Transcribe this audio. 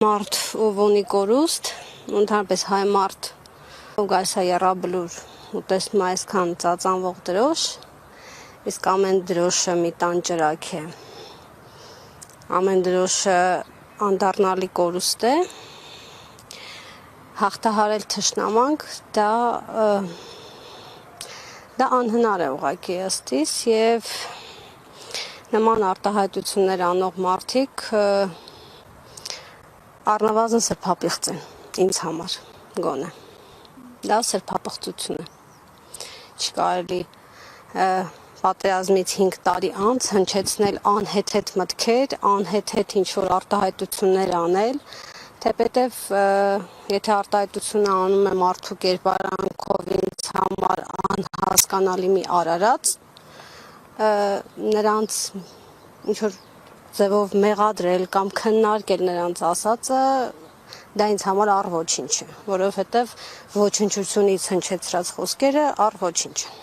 Մարդ ով ունի կորուստ, ընդհանրապես հայ մարդ, ով գալիս է եռաբլուր ու տեսնում է այսքան ծածանվող դրոշ, իսկ ամեն դրոշը մի տան ճրագ է, ամեն դրոշը անդառնալի կորուստ է, հաղթահարել թշնամանք, դա անհնար է ուղղակի ըստիս, եւ նման արտահայտություններ անող մարդիկ առնվազն սրբապիղծ են, ինձ համար, գոնե, դա սրբապղծություն է, չկարելի պատերազմից 5 տարի անց հնչեցնել անհեթեթ մտքեր, անհեթեթ ինչ-որ արտահայտություններ անել, թեպետև եթե արտահայտությունը անում է մարդու կերպարանքով ինձ համար անհասկանալի մի արարած, նրանց ինչ-որ ձևով մեղադրել կամ քննարկել նրանց ասածը, դա ինձ համար առ ոչինչ է, որովհետև ոչնչությունից հնչեցրած խոսքերը առ ոչինչ են։